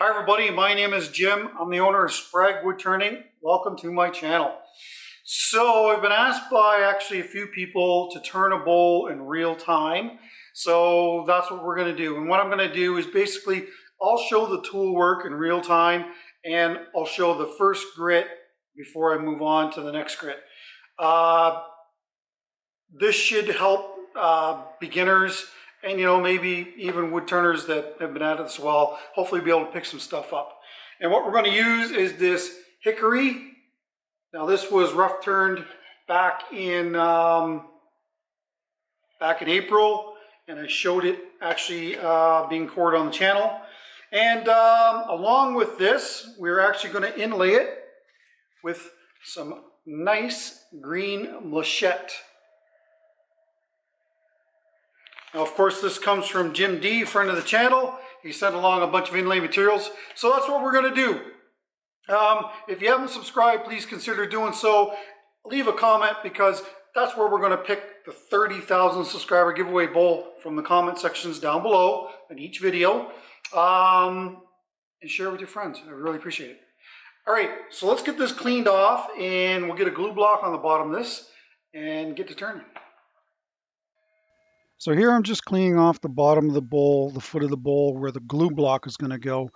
Hi everybody, my name is Jim. I'm the owner of Sprague Woodturning. Welcome to my channel. So I've been asked by actually a few people to turn a bowl in real time. So that's what we're going to do. And what I'm going to do is basically I'll show the tool work in real time and I'll show the first grit before I move on to the next grit. This should help beginners and maybe even wood turners that have been at it as well, hopefully be able to pick some stuff up. And what we're going to use is this Hickory. Now this was rough turned back in April, and I showed it actually being cored on the channel. And along with this, we're actually going to inlay it with some nice green Malachite. Now, of course, this comes from Jim D, friend of the channel. He sent along a bunch of inlay materials. So that's what we're going to do. If you haven't subscribed, please consider doing so. Leave a comment because that's where we're going to pick the 30,000 subscriber giveaway bowl from the comment sections down below in each video. And share it with your friends. I really appreciate it. All right, so let's get this cleaned off and we'll get a glue block on the bottom of this and get to turning. So here I'm just cleaning off the bottom of the bowl, the foot of the bowl where the glue block is going to go.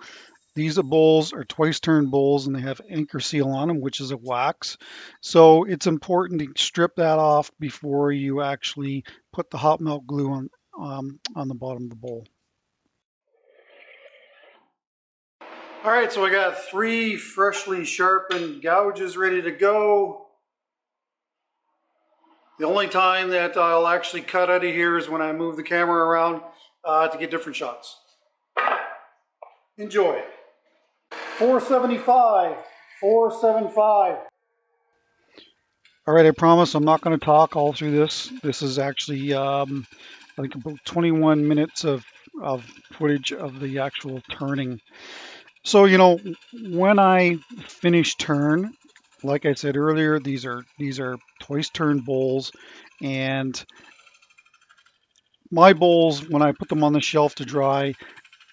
These bowls are twice turned bowls and they have anchor seal on them, which is a wax. So it's important to strip that off before you actually put the hot melt glue on the bottom of the bowl. All right, so I got 3 freshly sharpened gouges ready to go. The only time that I'll actually cut out of here is when I move the camera around to get different shots. Enjoy. 475, 475. All right, I promise I'm not going to talk all through this. This is actually, I think, about 21 minutes of footage of the actual turning. So, when I finish turn, like I said earlier, these are twice turned bowls, and my bowls, when I put them on the shelf to dry,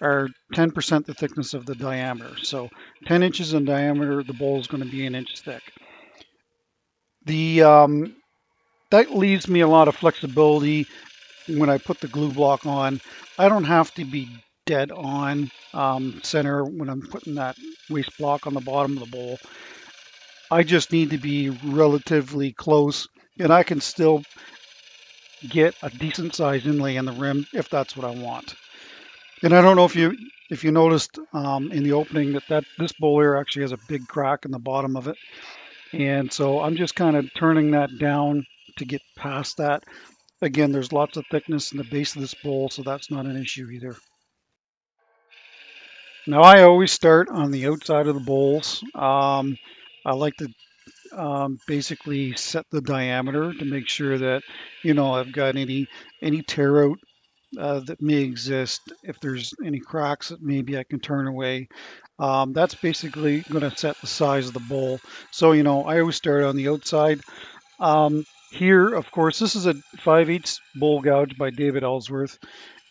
are 10% the thickness of the diameter. So 10 inches in diameter, the bowl is going to be an inch thick. That leaves me a lot of flexibility when I put the glue block on. I don't have to be dead on center when I'm putting that waste block on the bottom of the bowl. I just need to be relatively close, and I can still get a decent size inlay in the rim if that's what I want. And I don't know if you noticed in the opening that this bowl here actually has a big crack in the bottom of it, and so I'm just kind of turning that down to get past that. Again, there's lots of thickness in the base of this bowl, so that's not an issue either. Now I always start on the outside of the bowls. I like to basically set the diameter to make sure that I've got any tear out that may exist. If there's any cracks that maybe I can turn away, that's basically going to set the size of the bowl. So I always start on the outside. Here, of course, this is a 5/8 bowl gouge by David Ellsworth,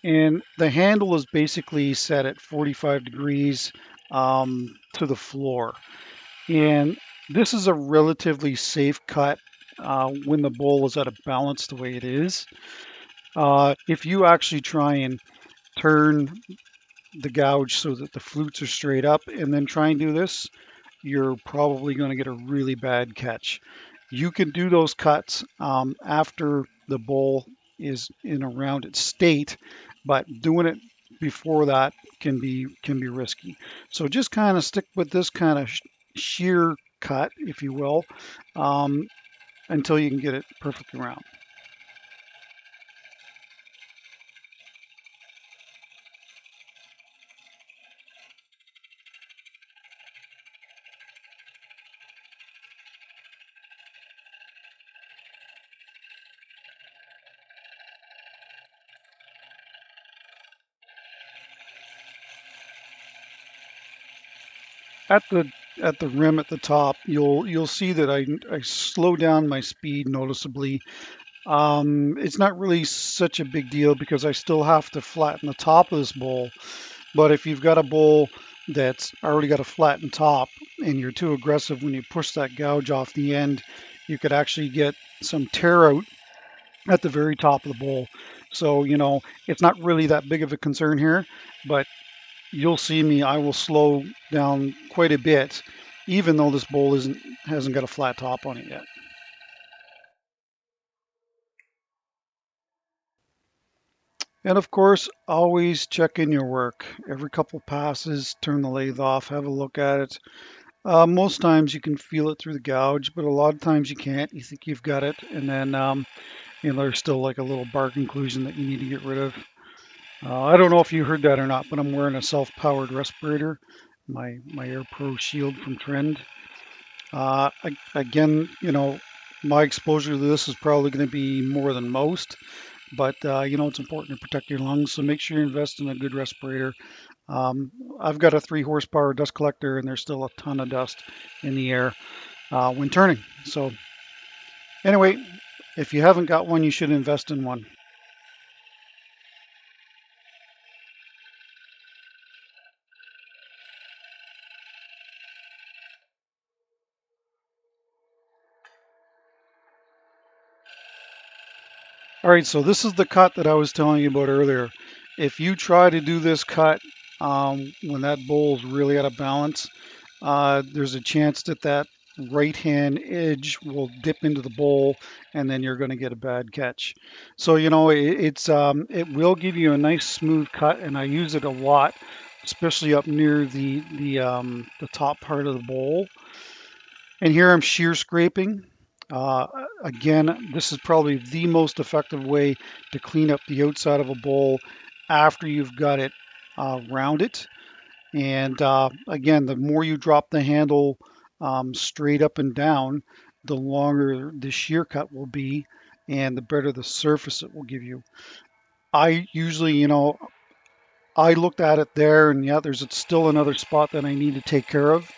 and the handle is basically set at 45 degrees to the floor. And this is a relatively safe cut when the bowl is out of balance the way it is. If you actually try and turn the gouge so that the flutes are straight up and then try and do this, you're probably going to get a really bad catch. You can do those cuts after the bowl is in a rounded state, but doing it before that can be risky. So just kind of stick with this kind of shear cut, if you will, until you can get it perfectly round. At the rim at the top, you'll see that I slow down my speed noticeably. It's not really such a big deal because I still have to flatten the top of this bowl. But if you've got a bowl that's already got a flattened top and you're too aggressive when you push that gouge off the end, you could actually get some tear out at the very top of the bowl. So, it's not really that big of a concern here, but you'll see me, I will slow down quite a bit, even though this bowl hasn't got a flat top on it yet. And of course, always check in your work. Every couple passes, turn the lathe off, have a look at it. Most times you can feel it through the gouge, but a lot of times you can't. You think you've got it, and then there's still like a little bark inclusion that you need to get rid of. I don't know if you heard that or not, but I'm wearing a self-powered respirator, my Air Pro Shield from Trend. Again, my exposure to this is probably going to be more than most, but it's important to protect your lungs, so make sure you invest in a good respirator. I've got a 3 horsepower dust collector, and there's still a ton of dust in the air when turning. So anyway, if you haven't got one, you should invest in one. All right, so this is the cut that I was telling you about earlier. If you try to do this cut when that bowl's really out of balance, there's a chance that that right hand edge will dip into the bowl, and then you're going to get a bad catch. So it will give you a nice smooth cut, and I use it a lot, especially up near the top part of the bowl. And here I'm shear scraping. Uh, Again, this is probably the most effective way to clean up the outside of a bowl after you've got it rounded. And again, the more you drop the handle straight up and down, the longer the shear cut will be and the better the surface it will give you. I usually, I looked at it there, and yeah, there's still another spot that I need to take care of.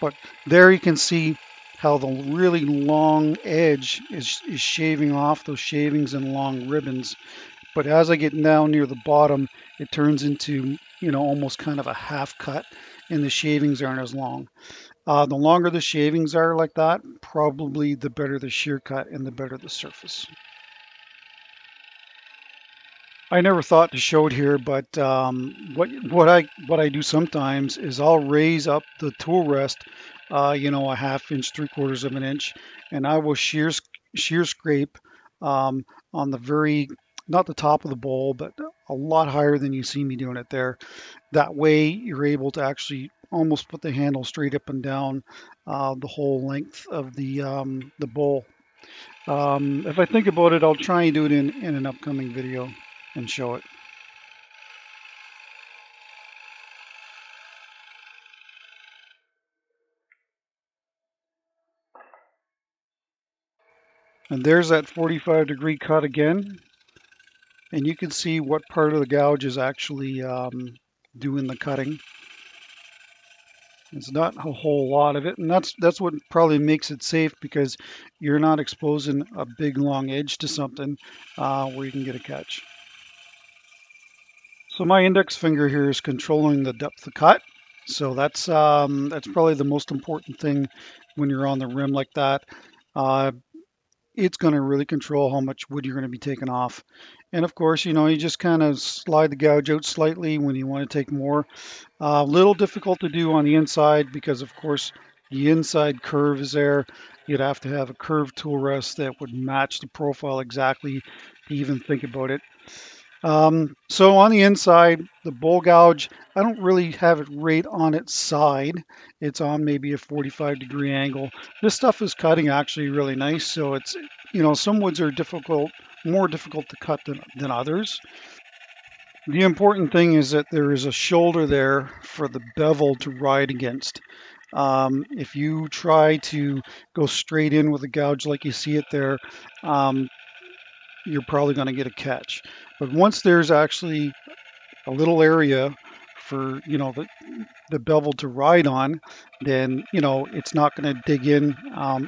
But there you can see how the really long edge is shaving off those shavings and long ribbons. But as I get down near the bottom, it turns into, almost kind of a half cut, and the shavings aren't as long. The longer the shavings are like that, probably the better the shear cut and the better the surface. I never thought to show it here, but what I do sometimes is I'll raise up the tool rest, a half inch, 3/4 of an inch, and I will shear scrape on the very, not the top of the bowl, but a lot higher than you see me doing it there. That way, you're able to actually almost put the handle straight up and down the whole length of the bowl. If I think about it, I'll try and do it in an upcoming video and show it. And there's that 45-degree cut again. And you can see what part of the gouge is actually doing the cutting. It's not a whole lot of it, and that's what probably makes it safe, because you're not exposing a big long edge to something where you can get a catch. So my index finger here is controlling the depth of cut. So that's probably the most important thing when you're on the rim like that. Uh, it's going to really control how much wood you're going to be taking off. And of course, you just kind of slide the gouge out slightly when you want to take more. A little difficult to do on the inside because, of course, the inside curve is there. You'd have to have a curved tool rest that would match the profile exactly to even think about it. So on the inside, the bowl gouge, I don't really have it right on its side. It's on maybe a 45-degree angle. This stuff is cutting actually really nice. So it's, some woods are more difficult to cut than others. The important thing is that there is a shoulder there for the bevel to ride against. If you try to go straight in with a gouge like you see it there, you're probably going to get a catch. But once there's actually a little area for the bevel to ride on, then it's not going to dig in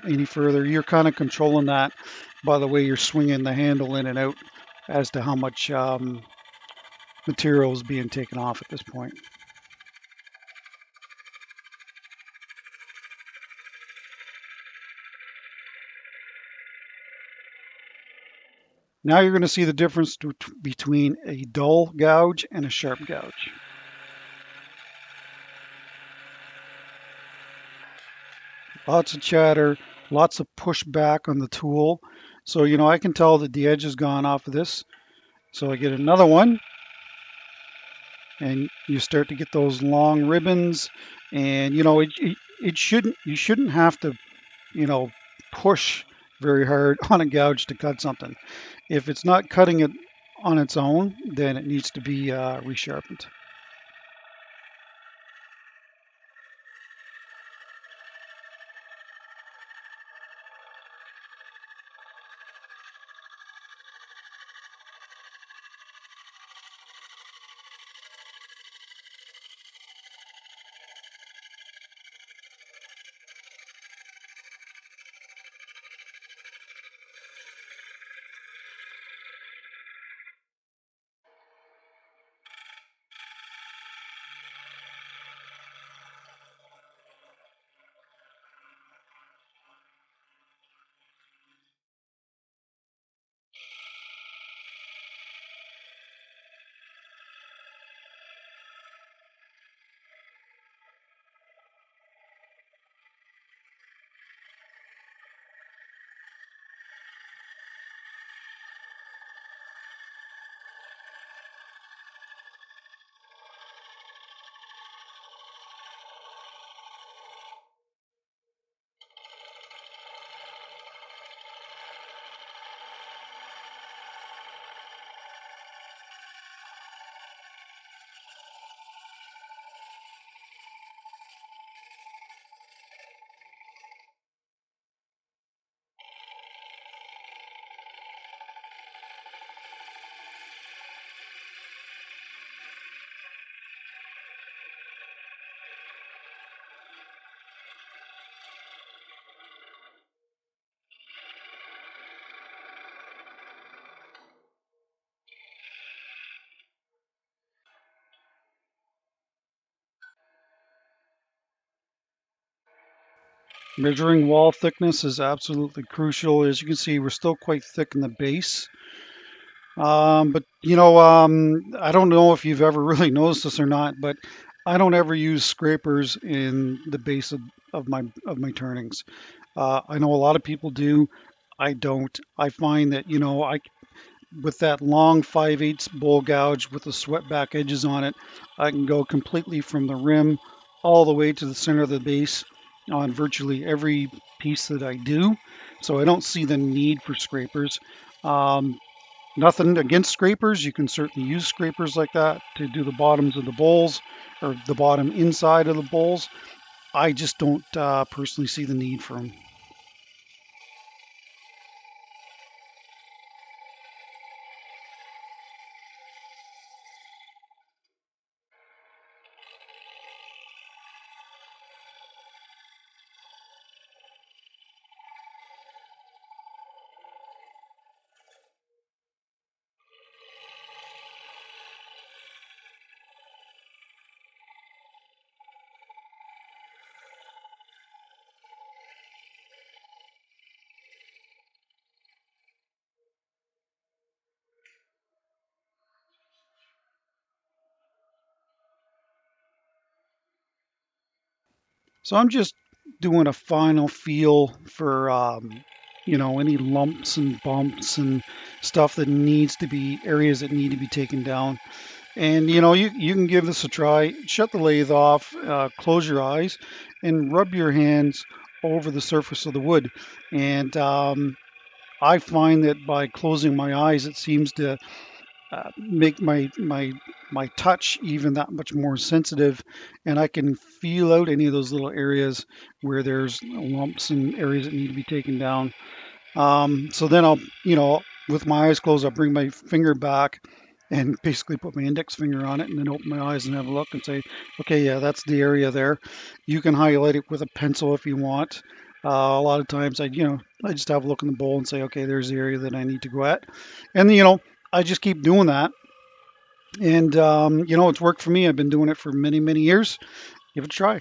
any further. You're kind of controlling that by the way you're swinging the handle in and out as to how much material is being taken off at this point. Now you're going to see the difference between a dull gouge and a sharp gouge. Lots of chatter, lots of pushback on the tool. So, I can tell that the edge has gone off of this. So I get another one, and you start to get those long ribbons. And, you shouldn't have to, you know, push very hard on a gouge to cut something. If it's not cutting it on its own, then it needs to be resharpened. Measuring wall thickness is absolutely crucial. As you can see, we're still quite thick in the base. But I don't know if you've ever really noticed this or not, but I don't ever use scrapers in the base of my turnings. I know a lot of people do. I don't. I find that I with that long 5/8 bowl gouge with the swept back edges on it, I can go completely from the rim all the way to the center of the base on virtually every piece that I do. So I don't see the need for scrapers. Um, Nothing against scrapers. You can certainly use scrapers like that to do the bottoms of the bowls or the bottom inside of the bowls. I just don't personally see the need for them. So I'm just doing a final feel for any lumps and bumps and stuff that needs to be areas that need to be taken down. And you can give this a try. Shut the lathe off, close your eyes, and rub your hands over the surface of the wood. And I find that by closing my eyes, it seems to make my touch even that much more sensitive, and I can feel out any of those little areas where there's lumps and areas that need to be taken down. So then I'll, with my eyes closed, I'll bring my finger back and basically put my index finger on it and then open my eyes and have a look and say, okay, yeah, that's the area there. You can highlight it with a pencil if you want. A lot of times I just have a look in the bowl and say, okay, there's the area that I need to go at. And, I just keep doing that. And, it's worked for me. I've been doing it for many, many years. Give it a try.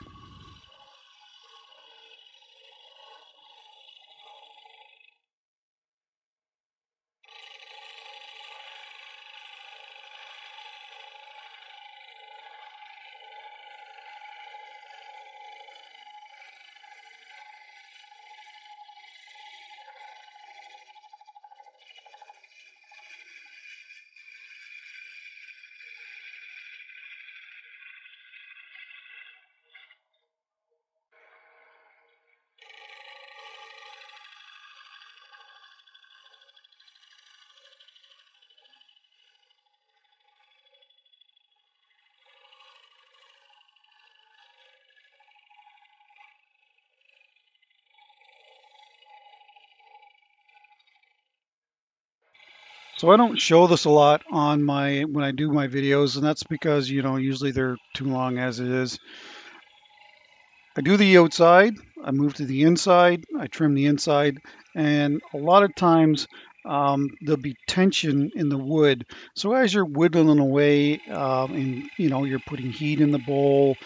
So I don't show this a lot on when I do my videos, and that's because, usually they're too long as it is. I do the outside, I move to the inside, I trim the inside, and a lot of times there'll be tension in the wood. So as you're whittling away, and you're putting heat in the bowl,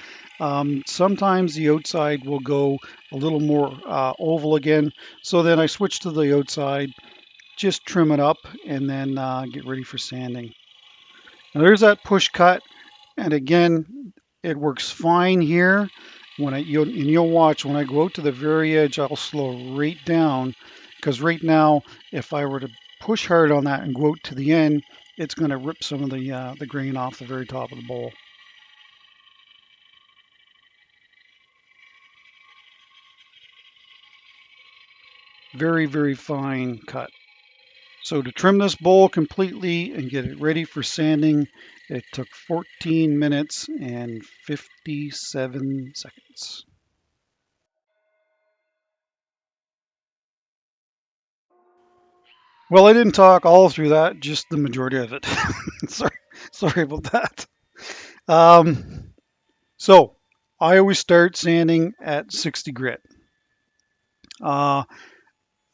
sometimes the outside will go a little more oval again. So then I switch to the outside, just trim it up, and then get ready for sanding. Now there's that push cut, and again, it works fine here. You'll watch when I go out to the very edge, I'll slow right down, because right now, if I were to push hard on that and go out to the end, it's going to rip some of the grain off the very top of the bowl. Very, very fine cut. So to trim this bowl completely and get it ready for sanding, it took 14 minutes and 57 seconds. Well, I didn't talk all through that, just the majority of it. sorry, sorry about that. Um, so I always start sanding at 60 grit. Uh,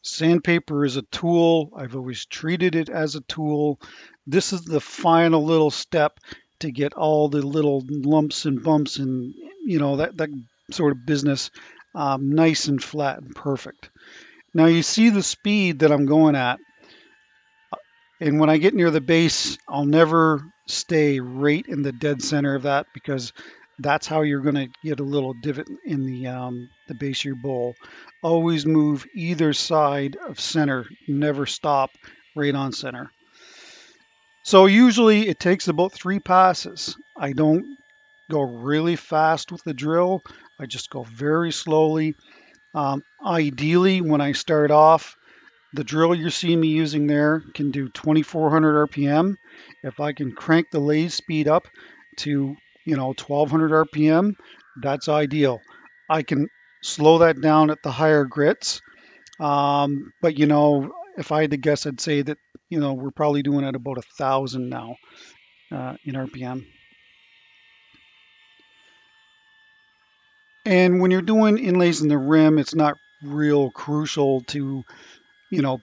Sandpaper is a tool. I've always treated it as a tool. This is the final little step to get all the little lumps and bumps and that sort of business nice and flat and perfect. Now you see the speed that I'm going at. And when I get near the base, I'll never stay right in the dead center of that, because that's how you're going to get a little divot in the base of your bowl. Always move either side of center, never stop right on center. So usually it takes about 3 passes. I don't go really fast with the drill. I just go very slowly. Ideally, when I start off, the drill you're seeing me using there can do 2400 RPM. If I can crank the lathe speed up to 1200 RPM, that's ideal. I can slow that down at the higher grits. But if I had to guess, I'd say that we're probably doing at about 1,000 now in RPM. And when you're doing inlays in the rim, it's not real crucial to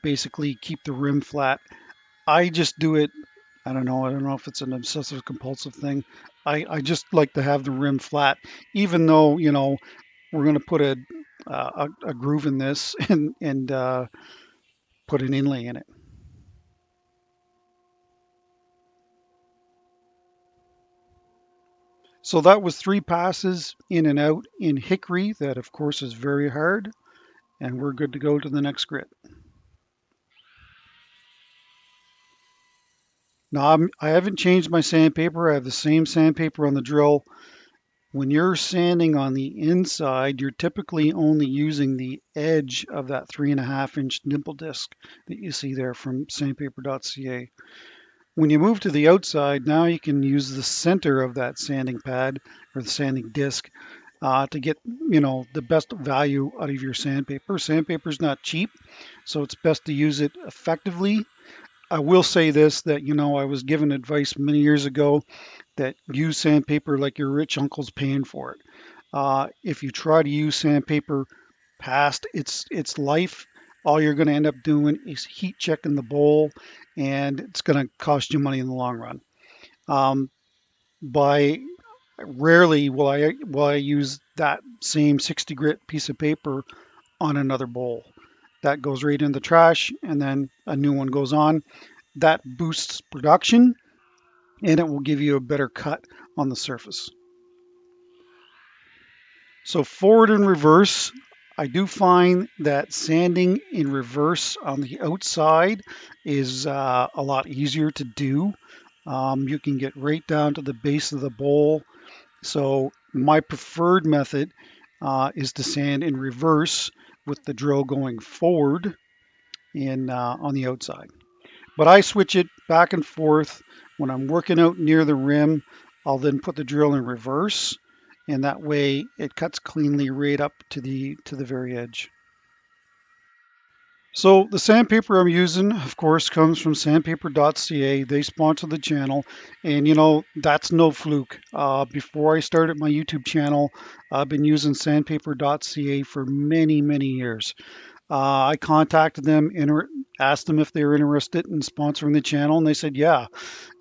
basically keep the rim flat. I just do it. I don't know. I don't know if it's an obsessive compulsive thing. I just like to have the rim flat, even though we're going to put a groove in this and put an inlay in it. So that was 3 passes in and out in Hickory. That of course is very hard, and we're good to go to the next grit. Now I haven't changed my sandpaper. I have the same sandpaper on the drill. When you're sanding on the inside, you're typically only using the edge of that 3.5-inch nipple disc that you see there from sandpaper.ca. When you move to the outside, now you can use the center of that sanding pad or the sanding disc to get the best value out of your sandpaper. Sandpaper is not cheap, so it's best to use it effectively. I will say this, that I was given advice many years ago that use sandpaper like your rich uncle's paying for it. If you try to use sandpaper past its life, all you're going to end up doing is heat checking the bowl, and it's going to cost you money in the long run. Um, by Rarely will I use that same 60 grit piece of paper on another bowl. That goes right in the trash, and then a new one goes on. That boosts production, and it will give you a better cut on the surface. So forward and reverse, I do find that sanding in reverse on the outside is a lot easier to do. You can get right down to the base of the bowl. So my preferred method is to sand in reverse with the drill going forward on the outside. But I switch it back and forth. When I'm working out near the rim, I'll then put the drill in reverse, and that way it cuts cleanly right up to the very edge. So the sandpaper I'm using, of course, comes from sandpaper.ca. They sponsor the channel, and that's no fluke. Before I started my YouTube channel, I've been using sandpaper.ca for many, many years. I contacted them, asked them if they were interested in sponsoring the channel, and they said yeah.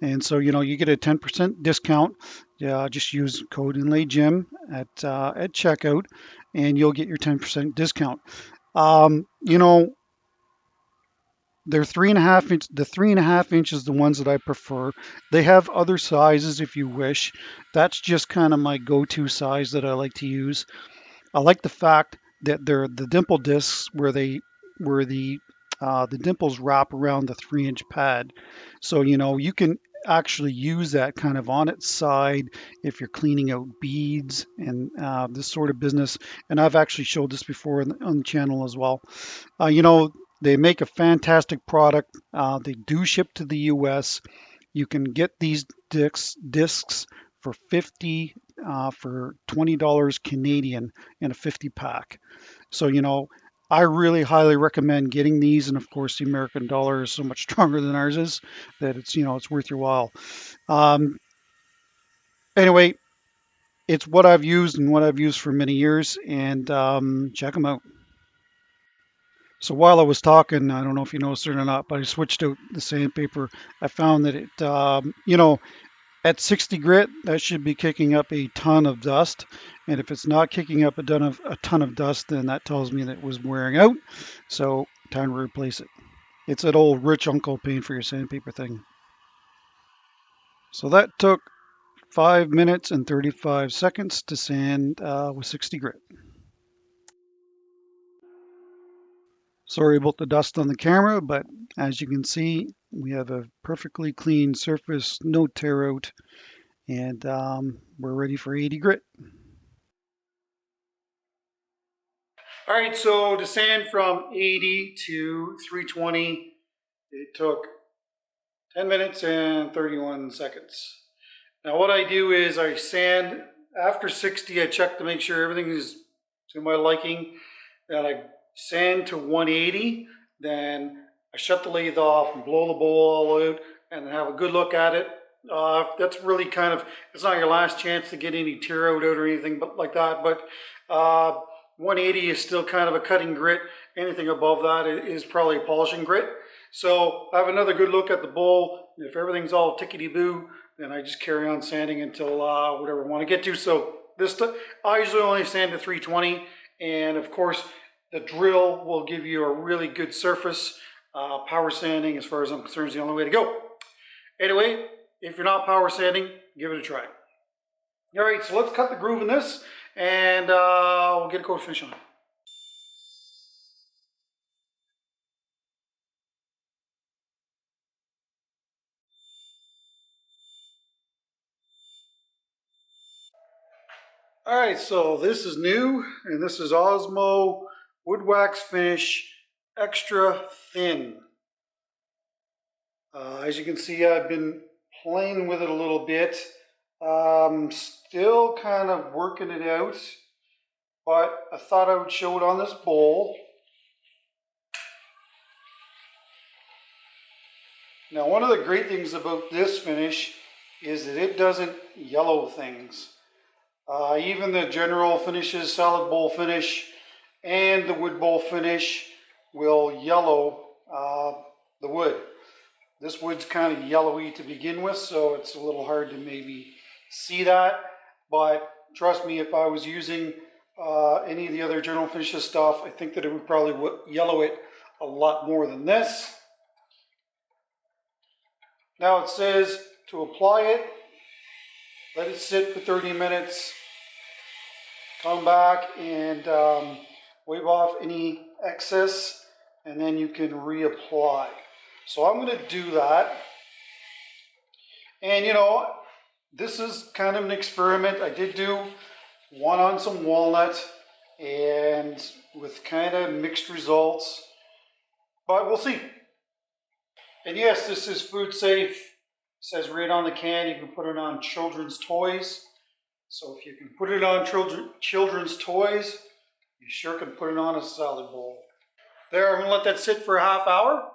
And so you get a 10% discount. Just use code InlayJim at checkout, and you'll get your 10% discount. Um, you know, they're 3.5 inch. The 3.5 inch is the ones that I prefer. They have other sizes if you wish. That's just kind of my go-to size that I like to use. I like the fact that they're the dimple discs where the dimples wrap around the 3-inch pad. So you can actually use that kind of on its side if you're cleaning out beads and this sort of business. And I've actually showed this before on the channel as well. They make a fantastic product. They do ship to the US. You can get these discs for for $20 Canadian in a 50 pack. So I really highly recommend getting these, and of course the American dollar is so much stronger than ours is that it's worth your while. Um, anyway, it's what I've used and what I've used for many years, and check them out. So while I was talking, I don't know if you noticed it or not, but I switched out the sandpaper. I found that at 60 grit, that should be kicking up a ton of dust. And if it's not kicking up a ton of dust, then that tells me that it was wearing out. So time to replace it. It's that old rich uncle paying for your sandpaper thing. So that took 5 minutes and 35 seconds to sand with 60 grit. Sorry about the dust on the camera, but as you can see, we have a perfectly clean surface, no tear out, and we're ready for 80 grit. All right, so to sand from 80 to 320, it took 10 minutes and 31 seconds. Now what I do is I sand after 60, I check to make sure everything is to my liking. Then I sand to 180, then I shut the lathe off and blow the bowl all out and have a good look at it. That's really kind of, it's not your last chance to get any tear out or anything but like that, but 180 is still kind of a cutting grit. Anything above that is probably a polishing grit. So I have another good look at the bowl. If everything's all tickety-boo, then I just carry on sanding until whatever I want to get to. So I usually only sand to 320, and of course the drill will give you a really good surface. Power sanding, as far as I'm concerned, is the only way to go. Anyway, if you're not power sanding, give it a try. All right, so let's cut the groove in this, and we'll get a coat finish on it. All right, so this is new, and this is Osmo Wood Wax Finish Extra Thin. As you can see, I've been playing with it a little bit. Still kind of working it out, but I thought I would show it on this bowl. Now, one of the great things about this finish is that it doesn't yellow things. Even the general finishes, salad bowl finish, and the wood bowl finish will yellow the wood. This wood's kind of yellowy to begin with, so it's a little hard to maybe see that. But trust me, if I was using any of the other general finishes stuff, I think that it would probably yellow it a lot more than this. Now it says to apply it, let it sit for 30 minutes, come back and wave off any excess, and then you can reapply. So I'm going to do that. And this is kind of an experiment. I did do one on some walnut and with kind of mixed results, but we'll see. And yes, this is food safe. It says right on the can you can put it on children's toys. So if you can put it on children's toys, you sure can put it on a salad bowl. There, I'm gonna let that sit for a half hour,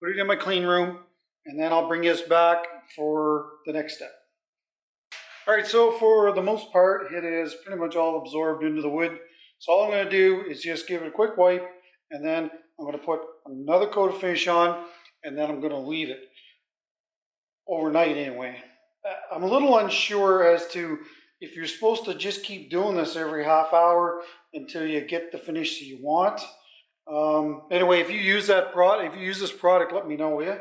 put it in my clean room, and then I'll bring this back for the next step. All right, so for the most part, it is pretty much all absorbed into the wood. So all I'm gonna do is just give it a quick wipe, and then I'm gonna put another coat of finish on, and then I'm gonna leave it overnight anyway. I'm a little unsure as to if you're supposed to just keep doing this every half hour until you get the finish that you want. Anyway, if you use that product, if you use this product, let me know, will you?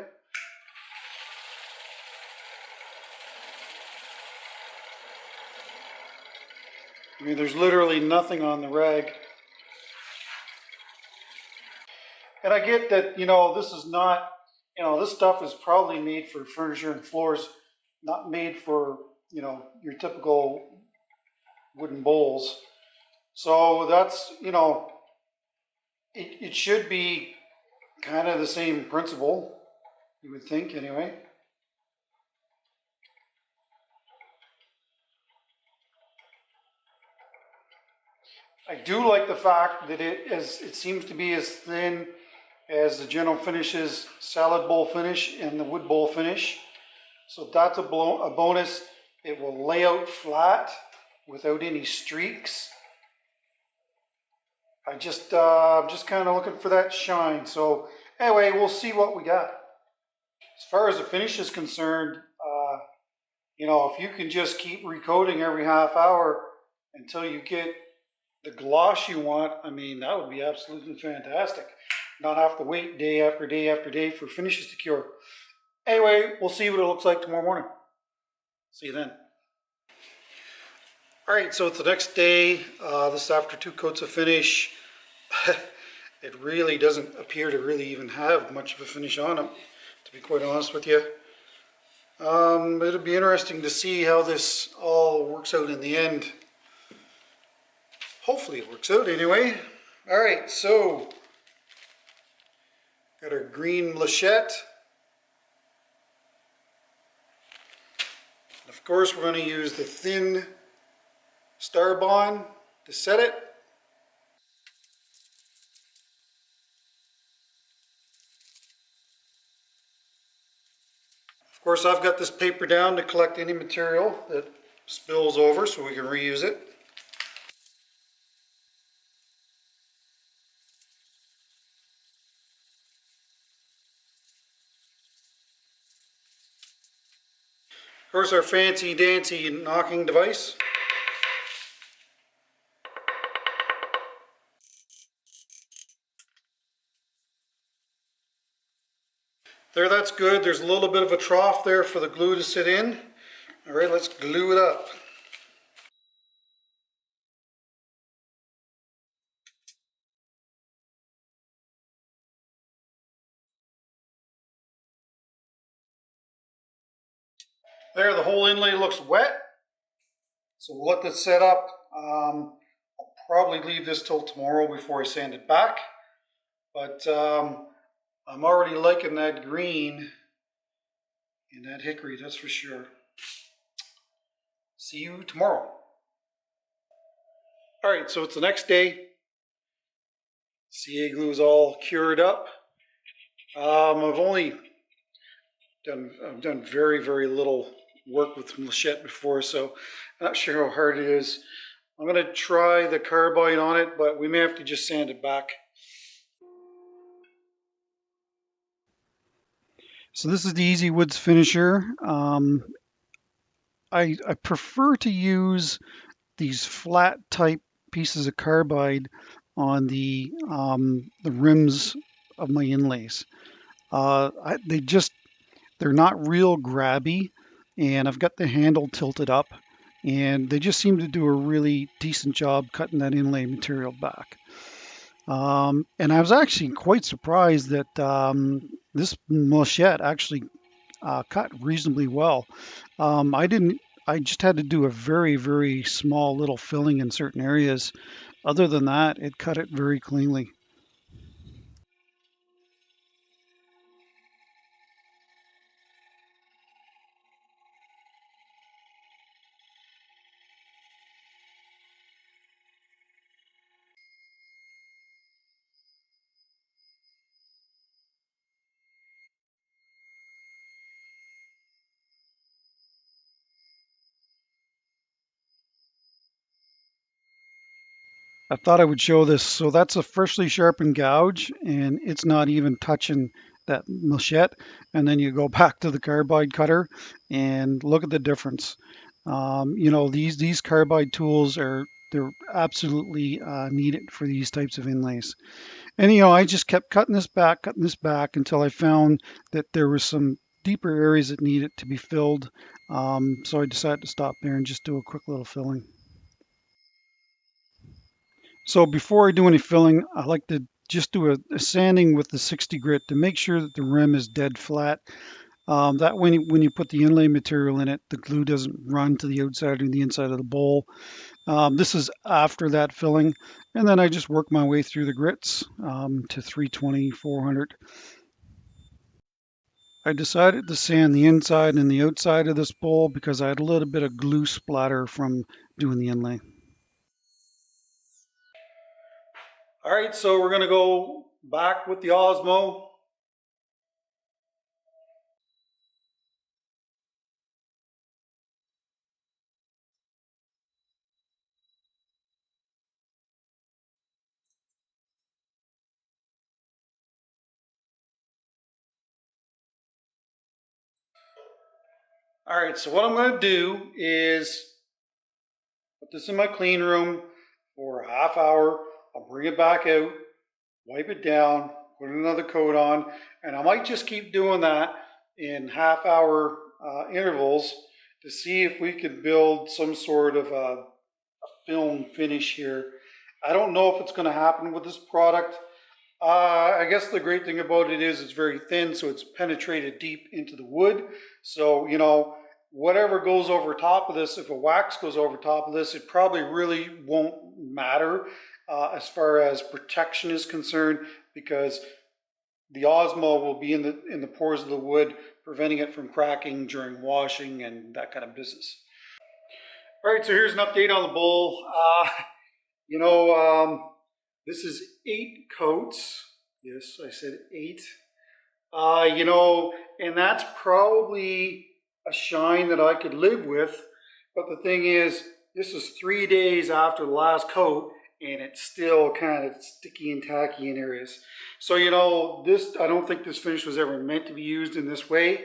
I mean, there's literally nothing on the rag. And I get that, you know, this is not, you know, this stuff is probably made for furniture and floors, not made for, you know, your typical wooden bowls. So that's, you know, it should be kind of the same principle, you would think anyway. I do like the fact that it seems to be as thin as the General Finishes salad bowl finish and the wood bowl finish. So that's a bonus. It will lay out flat without any streaks. I'm just kind of looking for that shine. So anyway, we'll see what we got. As far as the finish is concerned, you know, if you can just keep recoating every half hour until you get the gloss you want, I mean, that would be absolutely fantastic. Not have to wait day after day after day for finishes to cure. Anyway, we'll see what it looks like tomorrow morning. See you then. All right, so it's the next day. This is after 2 coats of finish. It really doesn't appear to really even have much of a finish on them, to be quite honest with you. It'll be interesting to see how this all works out in the end. Hopefully it works out anyway. All right, so got our green Malachite. Of course, we're going to use the thin Starbond to set it. Of course, I've got this paper down to collect any material that spills over so we can reuse it. Of course, our fancy dancy knocking device. There, that's good. There's a little bit of a trough there for the glue to sit in. All right, let's glue it up. There, the whole inlay looks wet. So we'll let this set up. I'll probably leave this till tomorrow before I sand it back. But I'm already liking that green and that hickory, that's for sure. See you tomorrow. All right, so it's the next day. CA glue is all cured up. I've done very little work with Malachite before, so I'm not sure how hard it is. I'm going to try the carbide on it, but we may have to just sand it back. So this is the Easy Woods finisher. I prefer to use these flat type pieces of carbide on the rims of my inlays. They're not real grabby, and I've got the handle tilted up, and they just seem to do a really decent job cutting that inlay material back. And I was actually quite surprised that this Malachite actually cut reasonably well. I just had to do a very small little filling in certain areas. Other than that, it cut it very cleanly. I thought I would show this. So that's a freshly sharpened gouge, and it's not even touching that machette. And then you go back to the carbide cutter and look at the difference. You know, these carbide tools they're absolutely needed for these types of inlays. And you know, I just kept cutting this back until I found that there was some deeper areas that needed to be filled. So I decided to stop there and just do a quick little filling. So before I do any filling, I like to just do a sanding with the 60 grit to make sure that the rim is dead flat. That when you put the inlay material in it, the glue doesn't run to the outside or the inside of the bowl. This is after that filling, and then I just work my way through the grits to 320, 400. I decided to sand the inside and the outside of this bowl because I had a little bit of glue splatter from doing the inlay. All right, so we're gonna go back with the Osmo. All right, so what I'm gonna do is put this in my clean room for a half hour. I'll bring it back out, wipe it down, put another coat on, and I might just keep doing that in half hour intervals to see if we could build some sort of a film finish here. I don't know if it's going to happen with this product. I guess the great thing about it is it's very thin, so it's penetrated deep into the wood. So, you know, whatever goes over top of this, if a wax goes over top of this, it probably really won't matter as far as protection is concerned, because the Osmo will be in the pores of the wood, preventing it from cracking during washing and that kind of business. All right, so here's an update on the bowl. You know, this is 8 coats. Yes, I said 8. You know, and that's probably a shine that I could live with. But the thing is, this is 3 days after the last coat, and it's still kind of sticky and tacky in areas. So, you know, this, I don't think this finish was ever meant to be used in this way.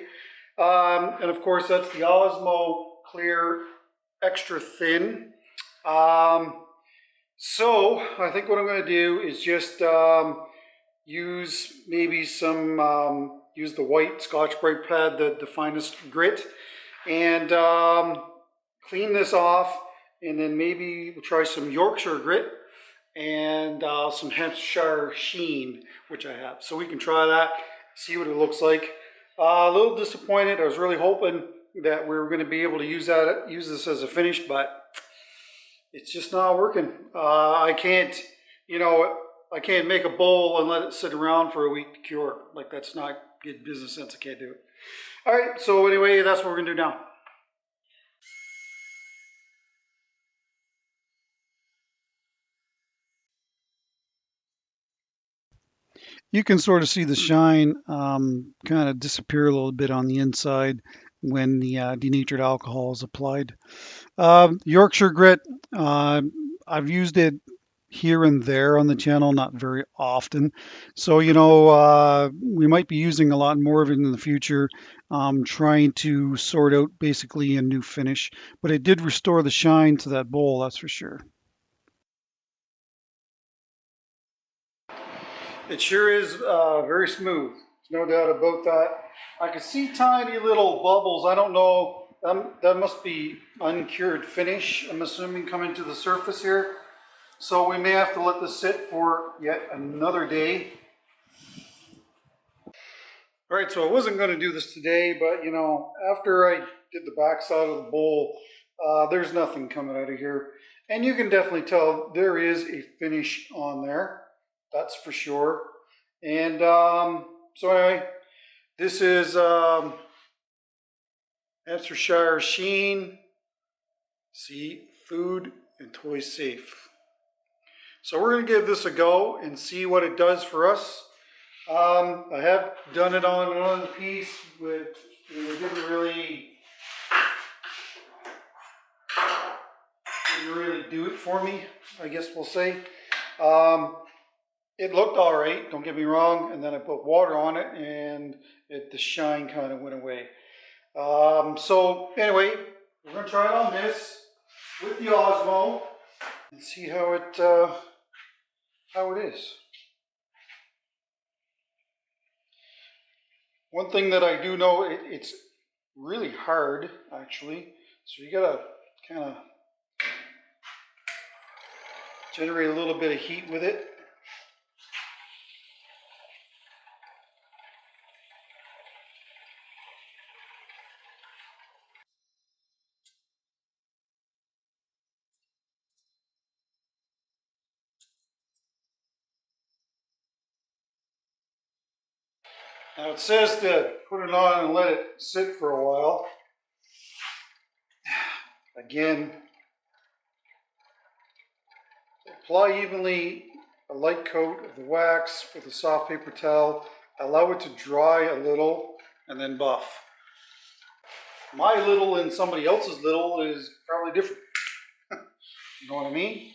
And of course, that's the Osmo Clear Extra Thin. So I think what I'm going to do is just use maybe some, use the white Scotch Brite pad, the finest grit, and clean this off, and then maybe we'll try some Yorkshire grit and some Hampshire sheen, which I have. So we can try that, see what it looks like. A little disappointed. I was really hoping that we were going to be able to use this as a finish, but it's just not working. I can't, you know, I can't make a bowl and let it sit around for a week to cure. Like, that's not good business sense. I can't do it. All right, so anyway, that's what we're gonna do now. You can sort of see the shine kind of disappear a little bit on the inside when the denatured alcohol is applied. Yorkshire grit, I've used it here and there on the channel, not very often. So, you know, we might be using a lot more of it in the future, trying to sort out basically a new finish. But it did restore the shine to that bowl, that's for sure. It sure is very smooth. There's no doubt about that. I can see tiny little bubbles. I don't know. That must be uncured finish, I'm assuming, coming to the surface here. So we may have to let this sit for yet another day. All right, so I wasn't going to do this today, but you know, after I did the back side of the bowl, there's nothing coming out of here. And you can definitely tell there is a finish on there. That's for sure. And so anyway, this is Hampshire sheen. See, food and toy safe. So we're going to give this a go and see what it does for us. I have done it on another piece, but it didn't really do it for me, I guess we'll say. It looked all right, don't get me wrong, and then I put water on it and the shine kind of went away. So anyway, we're going to try it on this with the Osmo and see how it is. One thing that I do know, it's really hard actually, so you gotta kind of generate a little bit of heat with it. Now it says to put it on and let it sit for a while. Again, apply evenly a light coat of the wax with a soft paper towel. Allow it to dry a little and then buff. My little and somebody else's little is probably different. You know what I mean?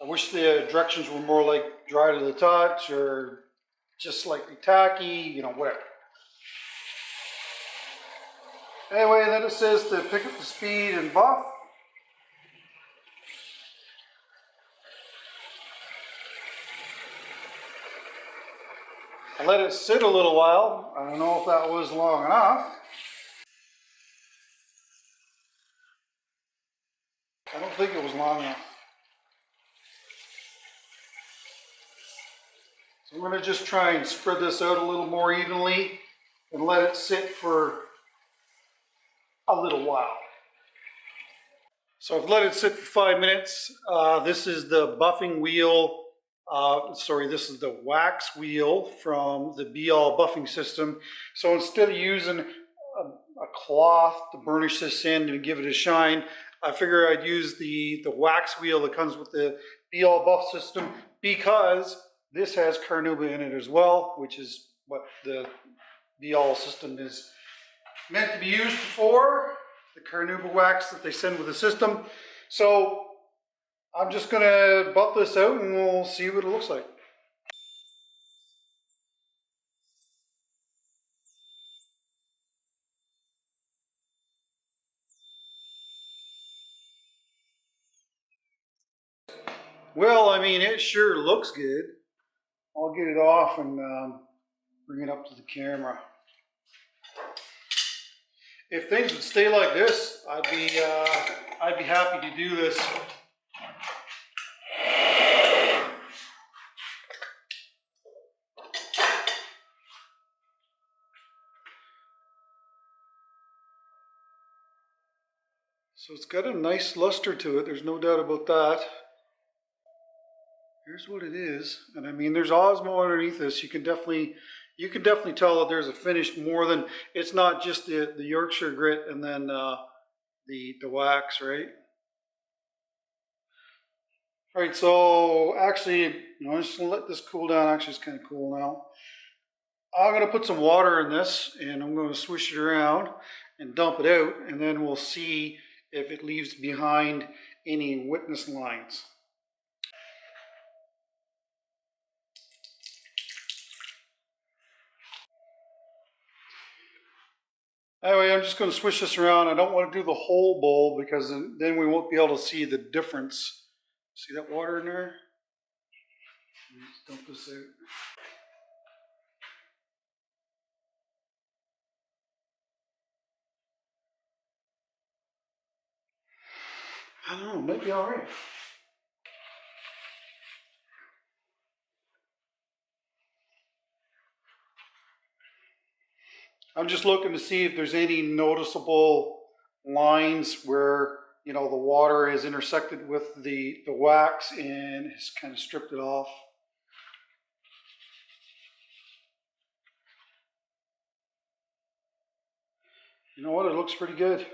I wish the directions were more like dry to the touch or just slightly tacky, you know, whatever. Anyway, then it says to pick up the speed and buff. I let it sit a little while. I don't know if that was long enough. I don't think it was long enough. So I'm going to just try and spread this out a little more evenly and let it sit for a little while. So I've let it sit for 5 minutes. This is the buffing wheel. This is the wax wheel from the Be All buffing system. So instead of using a cloth to burnish this in and give it a shine, I figure I'd use the wax wheel that comes with the Be All buff system, because this has carnauba in it as well, which is what the Be All system is meant to be used for, the carnauba wax that they send with the system. So I'm just going to buff this out and we'll see what it looks like. Well, I mean, it sure looks good. I'll get it off and bring it up to the camera. If things would stay like this, I'd be happy to do this. So it's got a nice luster to it, there's no doubt about that. Here's what it is, and I mean, there's Osmo underneath this. You can definitely tell that there's a finish more than, it's not just the Yorkshire grit and then the wax, right? All right, so actually, I'm just gonna let this cool down. Actually, it's kind of cool now. I'm gonna put some water in this, and I'm gonna swish it around and dump it out, and then we'll see if it leaves behind any wetness lines. Anyway, I'm just going to swish this around. I don't want to do the whole bowl because then we won't be able to see the difference. See that water in there? Let's dump this out. I don't know, it might be all right. I'm just looking to see if there's any noticeable lines where, the water has intersected with the wax and has kind of stripped it off. You know what, it looks pretty good.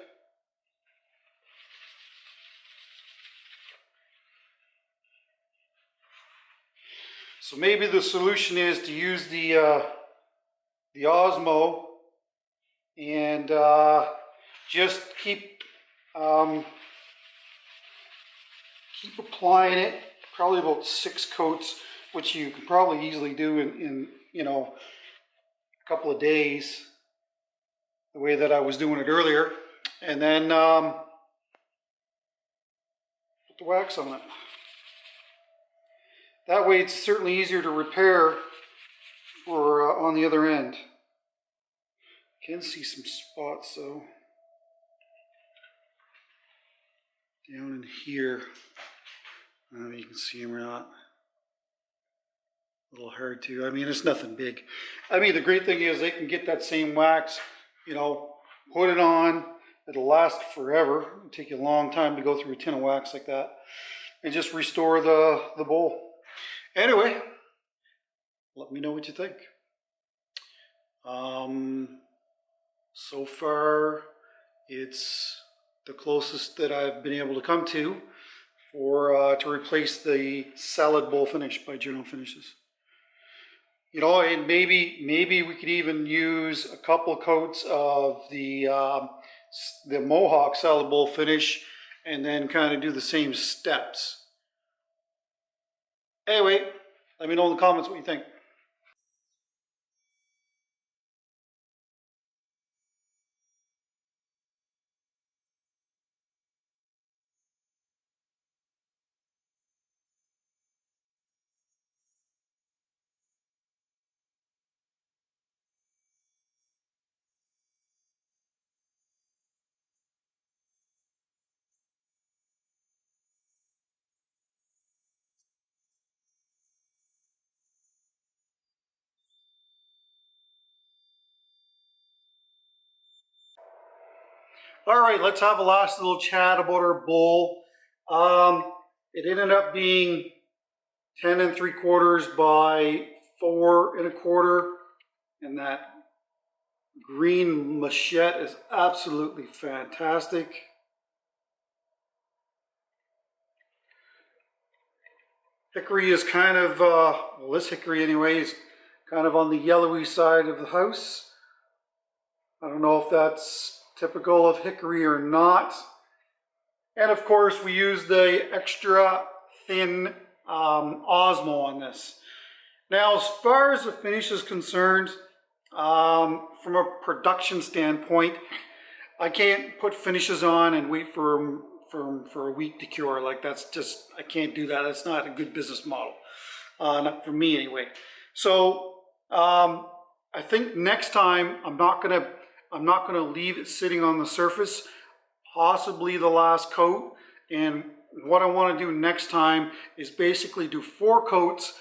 So maybe the solution is to use the Osmo and just keep applying it probably about 6 coats, which you can probably easily do in you know, a couple of days, the way that I was doing it earlier. And then put the wax on it. That way it's certainly easier to repair for on the other end. Can see some spots though. Down in here. I don't know if you can see them or not. A little hard to. I mean, it's nothing big. I mean, the great thing is they can get that same wax, you know, put it on. It'll last forever. It'll take you a long time to go through a tin of wax like that. And just restore the bowl. Anyway, let me know what you think. So far, it's the closest that I've been able to come to for to replace the salad bowl finish by General Finishes. You know, and maybe we could even use a couple of coats of the Mohawk salad bowl finish, and then kind of do the same steps. Anyway, let me know in the comments what you think. All right, let's have a last little chat about our bowl. It ended up being 10 3/4 by 4 1/4, and that green machette is absolutely fantastic. Hickory is kind of, well, this hickory anyway is kind of on the yellowy side of the house. I don't know if that's typical of hickory or not. And of course we use the extra thin Osmo on this. Now as far as the finish is concerned, from a production standpoint, I can't put finishes on and wait for a week to cure. Like, that's just, I can't do that. That's not a good business model, not for me anyway. So I think next time I'm not gonna leave it sitting on the surface, possibly the last coat. And what I want to do next time is basically do 4 coats,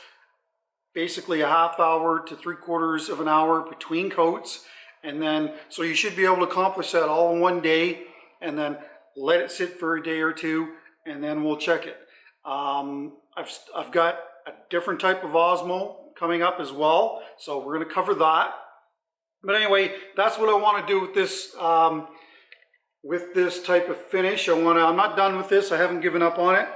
basically a half hour to 3/4 of an hour between coats. And then, so you should be able to accomplish that all in one day, and then let it sit for a day or two, and then we'll check it. I've got a different type of Osmo coming up as well, so we're going to cover that. But anyway, that's what I want to do with this type of finish. I'm not done with this. I haven't given up on it.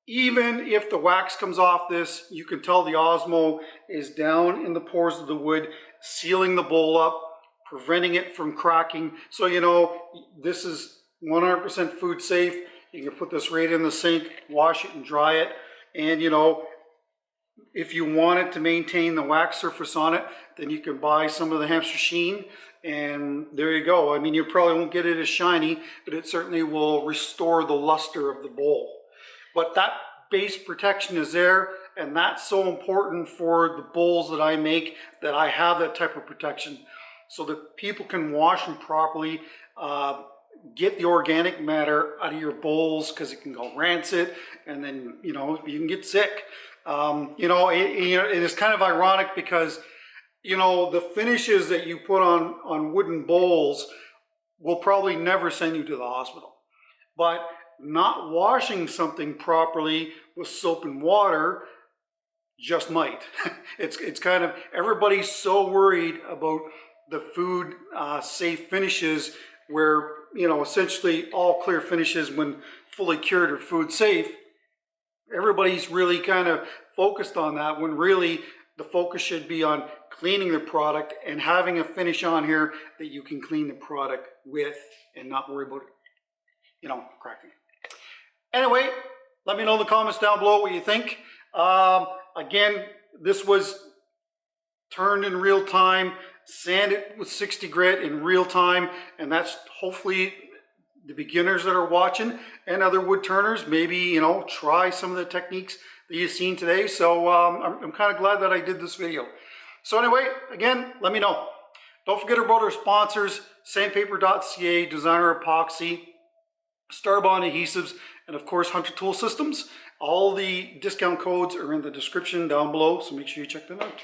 Even if the wax comes off this, you can tell the Osmo is down in the pores of the wood, sealing the bowl up, preventing it from cracking. So, you know, this is 100% food safe. You can put this right in the sink, wash it and dry it. And, you know, if you want it to maintain the wax surface on it, then you can buy some of the hamster sheen, and there you go. I mean, you probably won't get it as shiny, but it certainly will restore the luster of the bowl. But that base protection is there, and that's so important for the bowls that I make, that I have that type of protection so that people can wash them properly, get the organic matter out of your bowls, because it can go rancid, and then, you know, you can get sick. You know, it is kind of ironic because, you know, the finishes that you put on wooden bowls will probably never send you to the hospital. But not washing something properly with soap and water just might. It's kind of, everybody's so worried about the food safe finishes, where, you know, essentially all clear finishes when fully cured are food safe. Everybody's really kind of focused on that, when really the focus should be on cleaning the product and having a finish on here that you can clean the product with and not worry about it, you know, cracking. Anyway, Let me know in the comments down below what you think. Again, this was turned in real time, sanded with 60 grit in real time, and that's hopefully the beginners that are watching and other wood turners, maybe, you know, try some of the techniques that you've seen today. So I'm kind of glad that I did this video. So anyway, again, let me know. Don't forget about our sponsors, sandpaper.ca, Designer Epoxy, Starbond Adhesives, and of course Hunter Tool Systems. All the discount codes are in the description down below, so make sure you check them out.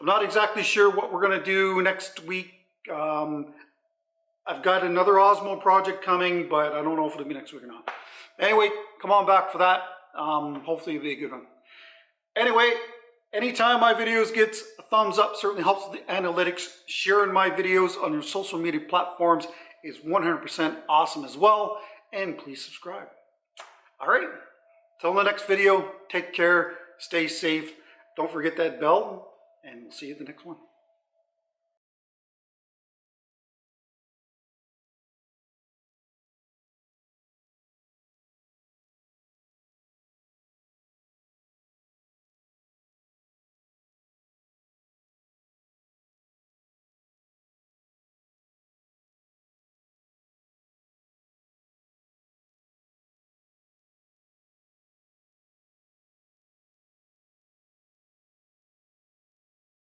I'm not exactly sure what we're going to do next week. I've got another Osmo project coming, but I don't know if it'll be next week or not. Anyway, come on back for that. Hopefully it'll be a good one. Anyway, anytime my videos get a thumbs up certainly helps with the analytics. Sharing my videos on your social media platforms is 100% awesome as well. And please subscribe. All right, till the next video, take care, stay safe. Don't forget that bell, and we'll see you at the next one.